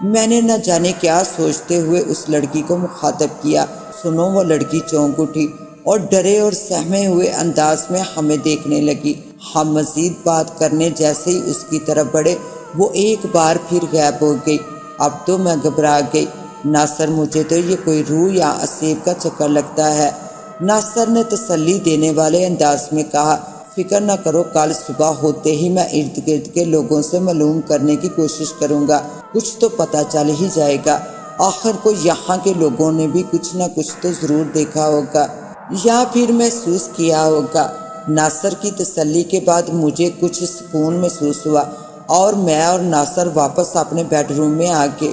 میں نے نہ جانے کیا سوچتے ہوئے اس لڑکی کو مخاطب کیا۔ سنو، وہ لڑکی چونک اٹھی اور ڈرے اور سہمے ہوئے انداز میں ہمیں دیکھنے لگی۔ ہم مزید بات کرنے جیسے ہی اس کی طرف بڑھے وہ ایک بار پھر غائب ہو گئی۔ اب تو میں گھبرا گئی۔ ناصر، مجھے تو یہ کوئی روح یا اسیب کا چکر لگتا ہے۔ ناصر نے تسلی دینے والے انداز میں کہا، فکر نہ کرو، کل صبح ہوتے ہی میں ارد گرد کے لوگوں سے معلوم کرنے کی کوشش کروں گا، کچھ تو پتہ چل ہی جائے گا۔ آخر کو یہاں کے لوگوں نے بھی کچھ نہ کچھ تو ضرور دیکھا ہوگا یا پھر محسوس کیا ہوگا۔ ناصر کی تسلی کے بعد مجھے کچھ سکون محسوس ہوا اور میں اور ناصر واپس اپنے بیڈ روم میں آ گئے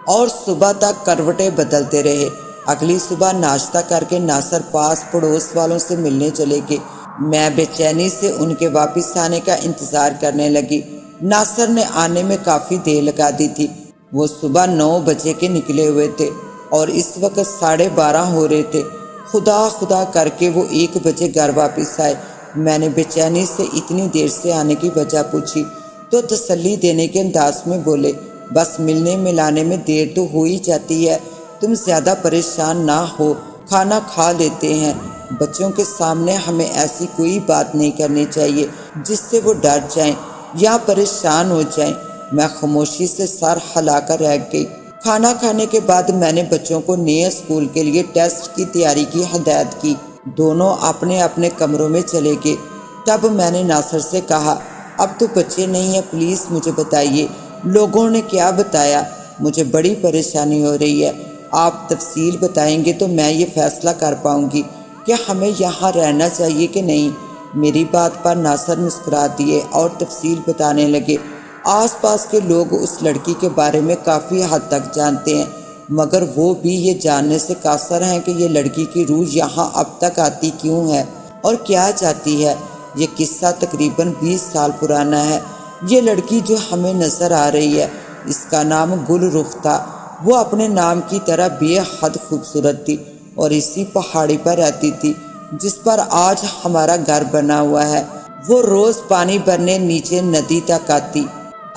اور صبح تک کروٹیں بدلتے رہے۔ اگلی صبح ناشتہ کر کے ناصر پاس پڑوس والوں سے ملنے چلے گئے۔ میں بے چینی سے ان کے واپس آنے کا انتظار کرنے لگی۔ ناصر نے آنے میں کافی دیر لگا دی تھی۔ وہ صبح 9 بجے کے نکلے ہوئے تھے اور اس وقت 12:30 ہو رہے تھے۔ خدا خدا کر کے وہ 1 بجے گھر واپس آئے۔ میں نے بے چینی سے اتنی دیر سے آنے کی وجہ پوچھی تو تسلی دینے کے انداز میں بولے، بس ملنے ملانے میں دیر تو ہو ہی جاتی ہے، تم زیادہ پریشان نہ ہو، کھانا کھا لیتے ہیں۔ بچوں کے سامنے ہمیں ایسی کوئی بات نہیں کرنی چاہیے جس سے وہ ڈر جائیں یا پریشان ہو جائیں۔ میں خاموشی سے سر ہلا کر رہ گئی۔ کھانا کھانے کے بعد میں نے بچوں کو نئے اسکول کے لیے ٹیسٹ کی تیاری کی ہدایت کی۔ دونوں اپنے اپنے کمروں میں چلے گئے۔ تب میں نے ناصر سے کہا، اب تو بچے نہیں ہیں، پلیز مجھے بتائیے لوگوں نے کیا بتایا؟ مجھے بڑی پریشانی ہو رہی ہے۔ آپ تفصیل بتائیں گے تو میں یہ فیصلہ کر پاؤں گی کہ ہمیں یہاں رہنا چاہیے کہ نہیں۔ میری بات پر ناصر مسکرا دیے اور تفصیل بتانے لگے۔ آس پاس کے لوگ اس لڑکی کے بارے میں کافی حد تک جانتے ہیں، مگر وہ بھی یہ جاننے سے قاصر ہیں کہ یہ لڑکی کی روح یہاں اب تک آتی کیوں ہے اور کیا چاہتی ہے۔ یہ قصہ تقریباً 20 سال پرانا ہے۔ یہ لڑکی جو ہمیں نظر آ رہی ہے، اس کا نام گل رخ تھا۔ وہ اپنے نام کی طرح بے حد خوبصورت تھی اور اسی پہاڑی پر رہتی تھی جس پر آج ہمارا گھر بنا ہوا ہے۔ وہ روز پانی بھرنے نیچے ندی تک آتی،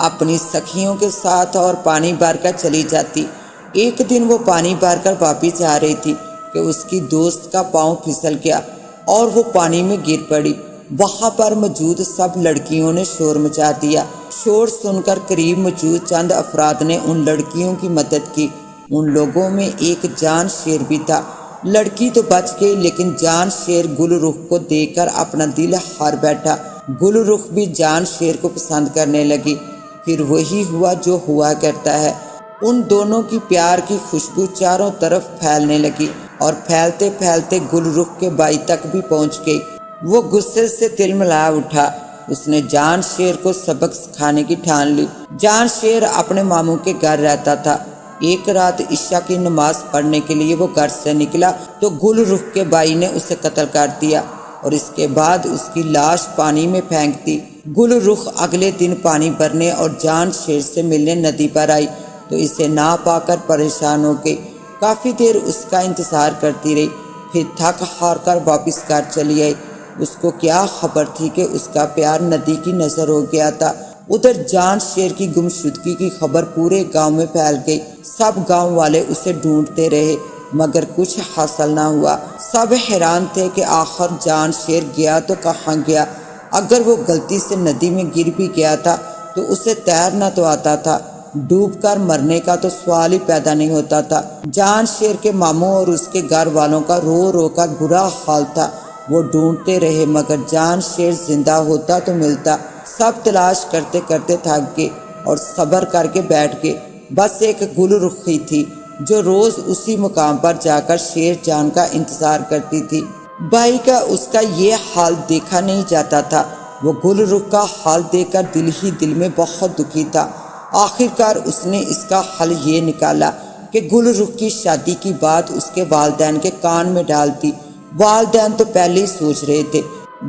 اپنی سکھیوں کے ساتھ اور پانی بھر کر چلی جاتی۔ ایک دن وہ پانی بھر کر واپس جا رہی تھی کہ اس کی دوست کا پاؤں پھسل گیا اور وہ پانی میں گر پڑی۔ وہاں پر موجود سب لڑکیوں نے شور مچا دیا۔ شور سن کر قریب موجود چند افراد نے ان لڑکیوں کی مدد کی۔ ان لوگوں میں ایک جان شیر بھی تھا۔ لڑکی تو بچ گئی لیکن جان شیر گل رخ کو دیکھ کر اپنا دل ہار بیٹھا۔ گل رخ بھی جان شیر کو پسند کرنے لگی۔ پھر وہی ہوا جو ہوا کرتا ہے، ان دونوں کی پیار کی خوشبو چاروں طرف پھیلنے لگی اور پھیلتے پھیلتے گل رخ کے بھائی تک بھی پہنچ گئی۔ وہ غصے سے تلملا اٹھا۔ اس نے جان شیر کو سبق سکھانے کی ٹھان لی۔ جان شیر اپنے ماموں کے گھر رہتا تھا۔ ایک رات عشاء کی نماز پڑھنے کے لیے وہ گھر سے نکلا تو گل رخ کے بھائی نے اسے قتل کر دیا اور اس کے بعد اس کی لاش پانی میں پھینک دی۔ گل رخ اگلے دن پانی بھرنے اور جان شیر سے ملنے ندی پر آئی تو اسے نہ پا کر پریشان ہو گئی۔ کافی دیر اس کا انتظار کرتی رہی، پھر تھک ہار کر واپس گھر چلی آئی۔ اس کو کیا خبر تھی کہ اس کا پیار ندی کی نظر ہو گیا تھا۔ ادھر جان شیر کی گمشدگی کی خبر پورے گاؤں میں پھیل گئی۔ سب گاؤں والے اسے ڈھونڈتے رہے مگر کچھ حاصل نہ ہوا۔ سب حیران تھے کہ آخر جان شیر گیا تو کہاں گیا۔ اگر وہ غلطی سے ندی میں گر بھی گیا تھا تو اسے تیرنا تو آتا تھا، ڈوب کر مرنے کا تو سوال ہی پیدا نہیں ہوتا تھا۔ جان شیر کے ماموں اور اس کے گھر والوں کا رو رو کر برا حال تھا۔ وہ ڈھونڈتے رہے مگر جان شیر زندہ ہوتا تو ملتا۔ سب تلاش کرتے کرتے تھک گئے اور صبر کر کے بیٹھ گئے۔ بس ایک گل رخی تھی جو روز اسی مقام پر جا کر شیر جان کا انتظار کرتی تھی۔ بھائی کا اس کا یہ حال دیکھا نہیں جاتا تھا۔ وہ گل رخ کا حال دیکھ کر دل ہی دل میں بہت دکھی تھا۔ آخر کار اس نے اس کا حل یہ نکالا کہ گل رخ کی شادی کی بات اس کے والدین کے کان میں ڈال دی۔ والدین تو پہلے ہی سوچ رہے تھے۔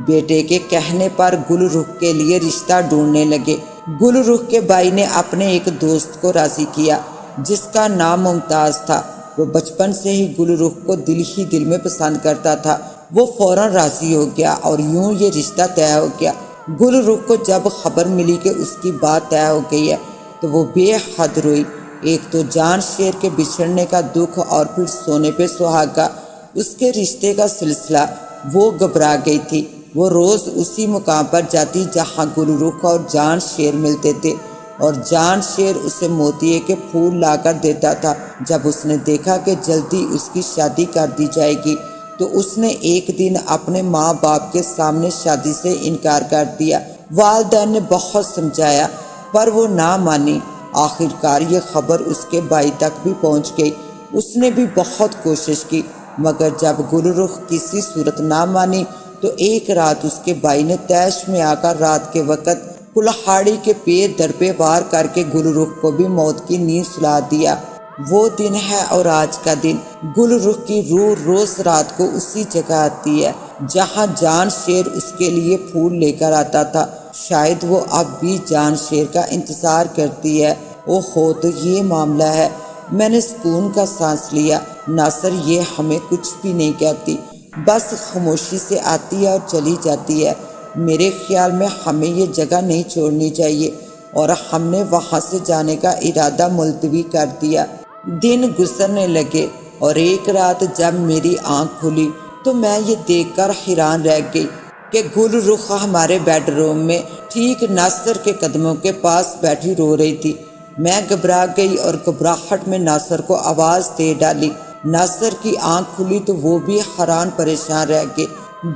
بیٹے کے کہنے پر گل رخ کے لیے رشتہ ڈھونڈنے لگے۔ گل رخ کے بھائی نے اپنے ایک دوست کو راضی کیا جس کا نام ممتاز تھا۔ وہ بچپن سے ہی گل رخ کو دل ہی دل میں پسند کرتا تھا۔ وہ فوراً راضی ہو گیا اور یوں یہ رشتہ طے ہو گیا۔ گل رخ کو جب خبر ملی کہ اس کی بات طے ہو گئی ہے تو وہ بے حد روئی۔ ایک تو جان شیر کے بچھڑنے کا دکھ اور پھر سونے پہ سہاگا اس کے رشتے کا سلسلہ۔ وہ گھبرا گئی تھی۔ وہ روز اسی مقام پر جاتی جہاں گل رخ اور جان شیر ملتے تھے اور جان شیر اسے موتیے کے پھول لا کر دیتا تھا۔ جب اس نے دیکھا کہ جلدی اس کی شادی کر دی جائے گی تو اس نے ایک دن اپنے ماں باپ کے سامنے شادی سے انکار کر دیا۔ والدین نے بہت سمجھایا پر وہ نہ مانی۔ آخر کار یہ خبر اس کے بھائی تک بھی پہنچ گئی۔ اس نے بھی بہت کوشش کی مگر جب گل رخ کسی صورت نہ مانی تو ایک رات اس کے بھائی نے طیش میں آ کر رات کے وقت کلہاڑی کے پیر در پہ وار کر کے گل رخ کو بھی موت کی نیند سلا دیا۔ وہ دن ہے اور آج کا دن۔ گل رخ کی روح روز رات کو اسی جگہ آتی ہے جہاں جان شیر اس کے لیے پھول لے کر آتا تھا۔ شاید وہ اب بھی جان شیر کا انتظار کرتی ہے۔ او ہو تو یہ معاملہ ہے۔ میں نے سکون کا سانس لیا۔ ناصر یہ ہمیں کچھ بھی نہیں کہتی، بس خاموشی سے آتی ہے اور چلی جاتی ہے۔ میرے خیال میں ہمیں یہ جگہ نہیں چھوڑنی چاہیے اور ہم نے وہاں سے جانے کا ارادہ ملتوی کر دیا۔ دن گزرنے لگے اور ایک رات جب میری آنکھ کھلی تو میں یہ دیکھ کر حیران رہ گئی کہ گل رخ ہمارے بیڈ روم میں ٹھیک ناصر کے قدموں کے پاس بیٹھی رو رہی تھی۔ میں گھبرا گئی اور گھبراہٹ میں ناصر کو آواز دے ڈالی۔ ناصر کی آنکھ کھلی تو وہ بھی حیران پریشان رہ گئے۔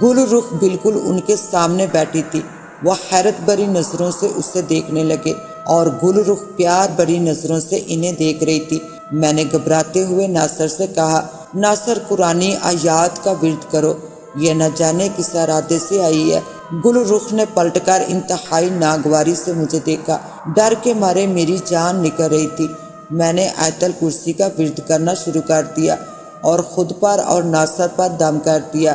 گل رخ بالکل ان کے سامنے بیٹھی تھی۔ وہ حیرت بھری نظروں سے اسے دیکھنے لگے اور گل رخ پیار بھری نظروں سے انہیں دیکھ رہی تھی۔ میں نے گھبراتے ہوئے ناصر سے کہا، ناصر قرآنی آیات کا ورد کرو، یہ نہ جانے کس ارادے سے آئی ہے۔ گل رخ نے پلٹ کر انتہائی ناگواری سے مجھے دیکھا۔ ڈر کے مارے میری جان نکل رہی تھی۔ میں نے آیت الکرسی کا ورد کرنا شروع کر دیا اور خود پر اور ناصر پر دم کر دیا۔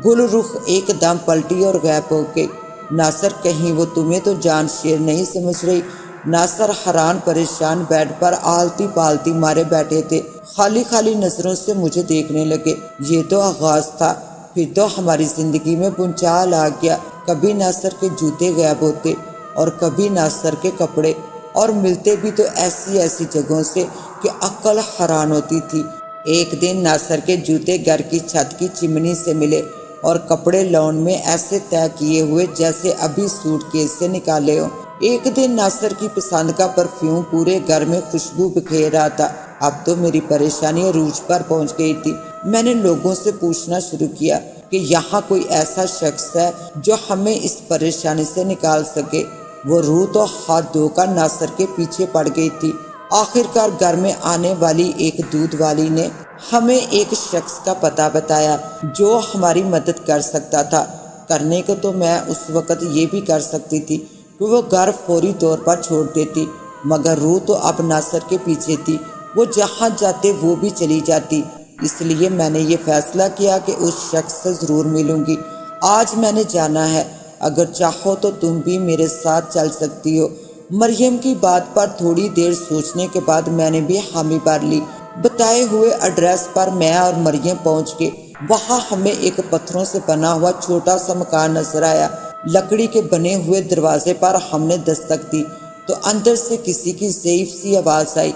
گل رخ ایک دم پلٹی اور غائب ہو گئی۔ ناصر کہیں وہ تمہیں تو جان شیر نہیں سمجھ رہی؟ ناصر حیران پریشان بیڈ پر آلتی پالتی مارے بیٹھے تھے، خالی خالی نظروں سے مجھے دیکھنے لگے۔ یہ تو آغاز تھا، پھر تو ہماری زندگی میں بھونچال آ گیا۔ کبھی ناصر کے جوتے غائب ہوتے اور کبھی ناصر کے کپڑے، اور ملتے بھی تو ایسی ایسی جگہوں سے کہ عقل حیران ہوتی تھی۔ ایک دن ناصر کے جوتے گھر کی چھت کی چمنی سے ملے اور کپڑے لون میں ایسے طے کیے ہوئے جیسے ابھی سوٹ کیس سے نکالے ہوں۔ ایک دن ناصر کی پسند کا پرفیوم پورے گھر میں خوشبو بکھیر رہا تھا۔ اب تو میری پریشانی عروج پر پہنچ گئی تھی۔ میں نے لوگوں سے پوچھنا شروع کیا کہ یہاں کوئی ایسا شخص ہے جو ہمیں اس پریشانی سے نکال سکے۔ وہ روح تو ہاتھ دھو کر ناصر کے پیچھے پڑ گئی تھی۔ آخر کار گھر میں آنے والی ایک دودھ والی نے ہمیں ایک شخص کا پتہ بتایا جو ہماری مدد کر سکتا تھا۔ کرنے کو تو میں اس وقت یہ بھی کر سکتی تھی کہ وہ گھر فوری طور پر چھوڑ دیتی، مگر روح تو اب ناصر کے پیچھے تھی۔ وہ جہاں جاتے وہ بھی چلی جاتی۔ اس لیے میں نے یہ فیصلہ کیا کہ اس شخص سے ضرور ملوں گی۔ آج میں نے جانا ہے، اگر چاہو تو تم بھی میرے ساتھ چل سکتی ہو۔ مریم کی بات پر تھوڑی دیر سوچنے کے بعد میں نے بھی حامی بھر لی۔ بتائے ہوئے ایڈریس پر میں اور مریم پہنچ گئے۔ وہاں ہمیں ایک پتھروں سے بنا ہوا چھوٹا سا مکان نظر آیا۔ لکڑی کے بنے ہوئے دروازے پر ہم نے دستک دی تو اندر سے کسی کی ضعیف سی آواز آئی،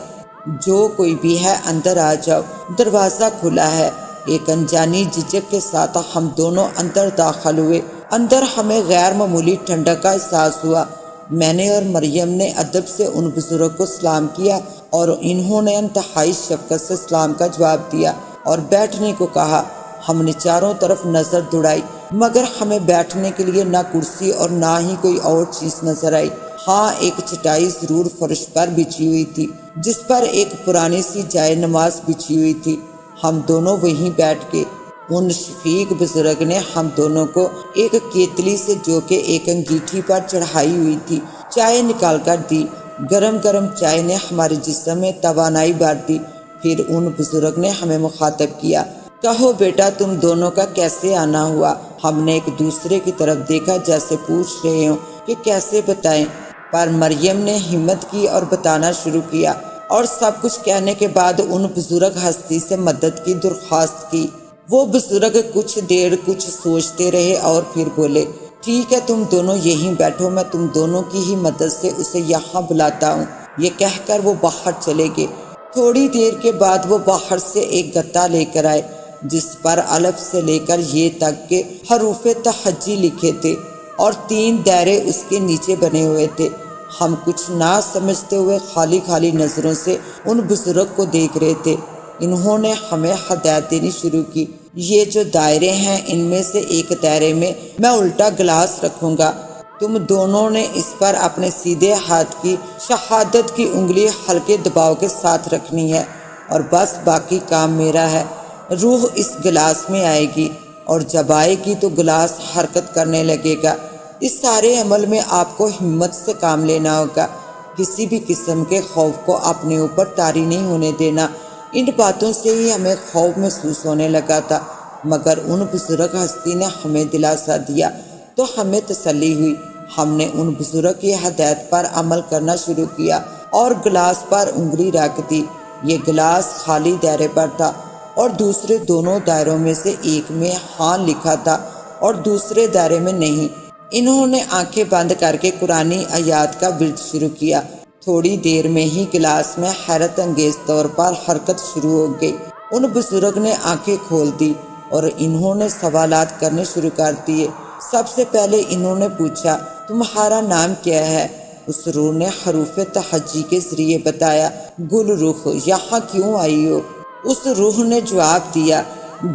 جو کوئی بھی ہے اندر آ جاؤ۔ دروازہ کھلا ہے۔ ایک انجانی جھجک کے ساتھ ہم دونوں اندر داخل ہوئے۔ اندر ہمیں غیر معمولی ٹھنڈک کا احساس ہوا۔ میں نے اور مریم نے ادب سے ان بزرگ کو سلام کیا اور انہوں نے انتہائی شفقت سے سلام کا جواب دیا اور بیٹھنے کو کہا۔ ہم نے چاروں طرف نظر دوڑائی مگر ہمیں بیٹھنے کے لیے نہ کرسی اور نہ ہی کوئی اور چیز نظر آئی۔ ہاں، ایک چٹائی ضرور فرش پر بچھی ہوئی تھی جس پر ایک پرانی سی جائے نماز بچھی ہوئی تھی۔ ہم دونوں وہیں بیٹھ کے ان شفیق بزرگ نے ہم دونوں کو ایک کیتلی سے جو کہ ایک انگیٹھی پر چڑھائی ہوئی تھی چائے نکال کر دی۔ گرم گرم چائے نے ہمارے جسم میں توانائی بھر دی۔ پھر ان بزرگ نے ہمیں مخاطب کیا، کہو بیٹا تم دونوں کا کیسے آنا ہوا؟ ہم نے ایک دوسرے کی طرف دیکھا جیسے پوچھ رہے ہوں کہ کیسے بتائیں، پر مریم نے ہمت کی اور بتانا شروع کیا اور سب کچھ کہنے کے بعد ان بزرگ ہستی سے مدد کی درخواست کی۔ وہ بزرگ کچھ دیر کچھ سوچتے رہے اور پھر بولے، ٹھیک ہے تم دونوں یہیں بیٹھو، میں تم دونوں کی ہی مدد سے اسے یہاں بلاتا ہوں۔ یہ کہہ کر وہ باہر چلے گئے۔ تھوڑی دیر کے بعد وہ باہر سے ایک گتا لے کر آئے جس پر الف سے لے کر یہ تک کے حروف تہجی لکھے تھے اور 3 دائرے اس کے نیچے بنے ہوئے تھے۔ ہم کچھ نہ سمجھتے ہوئے خالی خالی نظروں سے ان بزرگ کو دیکھ رہے تھے۔ انہوں نے ہمیں ہدایت دینی شروع کی، یہ جو دائرے ہیں ان میں سے ایک دائرے میں میں الٹا گلاس رکھوں گا، تم دونوں نے اس پر اپنے سیدھے ہاتھ کی شہادت کی انگلی ہلکے دباؤ کے ساتھ رکھنی ہے اور بس باقی کام میرا ہے۔ روح اس گلاس میں آئے گی اور جب آئے گی تو گلاس حرکت کرنے لگے گا۔ اس سارے عمل میں آپ کو ہمت سے کام لینا ہوگا، کسی بھی قسم کے خوف کو اپنے اوپر طاری نہیں ہونے دینا۔ ان باتوں سے ہی ہمیں خوف محسوس ہونے لگا تھا، مگر ان بزرگ ہستی نے ہمیں دلاسا دیا تو ہمیں تسلی ہوئی۔ ہم نے ان بزرگ کی ہدایت پر عمل کرنا شروع کیا اور گلاس پر انگلی رکھ دی۔ یہ گلاس خالی دائرے پر تھا اور دوسرے دونوں دائروں میں سے ایک میں ہاں لکھا تھا اور دوسرے دائرے میں نہیں۔ انہوں نے آنکھیں بند کر کے قرآنی آیات کا ورد شروع کیا۔ تھوڑی دیر میں ہی گلاس میں حیرت انگیز طور پر حرکت شروع ہو گئی۔ ان بزرگ نے آنکھیں کھول دی اور انہوں نے سوالات کرنے شروع کر دیے۔ سب سے پہلے انہوں نے پوچھا، تمہارا نام کیا ہے؟ اس روح نے حروف تہجی کے ذریعے بتایا، گل رخ، یہاں کیوں آئی ہو؟ اس روح نے جواب دیا،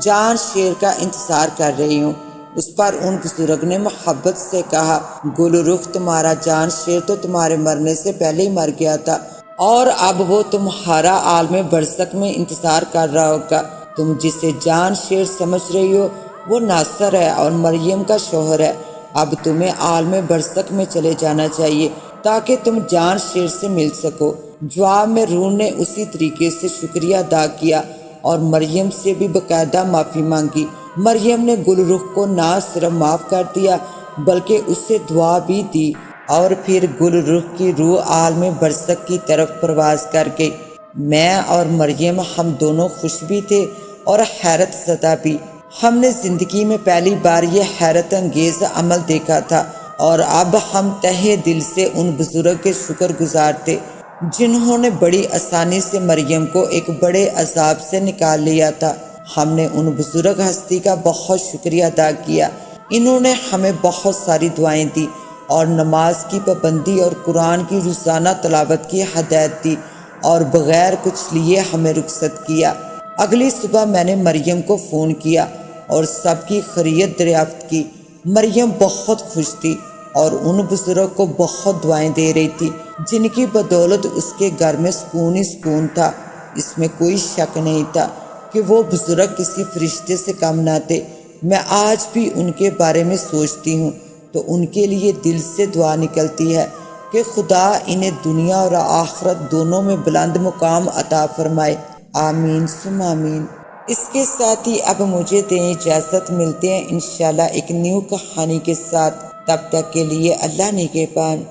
جان شیر کا انتظار کر رہی ہوں۔ اس پر ان بزرگ نے محبت سے کہا، گل رخ، تمہارا جان شیر تو تمہارے مرنے سے پہلے ہی مر گیا تھا اور اب وہ تمہارا عالم برزخ میں انتظار کر رہا ہوگا۔ تم جسے جان شیر سمجھ رہی ہو وہ ناصر ہے اور مریم کا شوہر ہے۔ اب تمہیں عالم برزخ میں چلے جانا چاہیے تاکہ تم جان شیر سے مل سکو۔ جواب میں روح نے اسی طریقے سے شکریہ ادا کیا اور مریم سے بھی باقاعدہ معافی مانگی۔ مریم نے گل رخ کو نہ صرف معاف کر دیا بلکہ اس سے دعا بھی دی اور پھر گل رخ کی روح عالم برزخ کی طرف پرواز کر گئی۔ میں اور مریم ہم دونوں خوش بھی تھے اور حیرت زدہ بھی۔ ہم نے زندگی میں پہلی بار یہ حیرت انگیز عمل دیکھا تھا اور اب ہم تہہ دل سے ان بزرگ کے شکر گزار تھے جنہوں نے بڑی آسانی سے مریم کو ایک بڑے عذاب سے نکال لیا تھا۔ ہم نے ان بزرگ ہستی کا بہت شکریہ ادا کیا۔ انہوں نے ہمیں بہت ساری دعائیں دی اور نماز کی پابندی اور قرآن کی روزانہ تلاوت کی ہدایت دی اور بغیر کچھ لیے ہمیں رخصت کیا۔ اگلی صبح میں نے مریم کو فون کیا اور سب کی خیریت دریافت کی۔ مریم بہت خوش تھی اور ان بزرگ کو بہت دعائیں دے رہی تھی جن کی بدولت اس کے گھر میں سکون ہی سکون تھا۔ اس میں کوئی شک نہیں تھا کہ وہ بزرگ کسی فرشتے سے کم نہ تھے۔ میں آج بھی ان کے بارے میں سوچتی ہوں تو ان کے لیے دل سے دعا نکلتی ہے کہ خدا انہیں دنیا اور آخرت دونوں میں بلند مقام عطا فرمائے، آمین ثم آمین۔ اس کے ساتھ ہی اب مجھے دیں اجازت، ملتے ہیں انشاءاللہ ایک نیو کہانی کے ساتھ، تب تک کے لیے اللہ نگہبان۔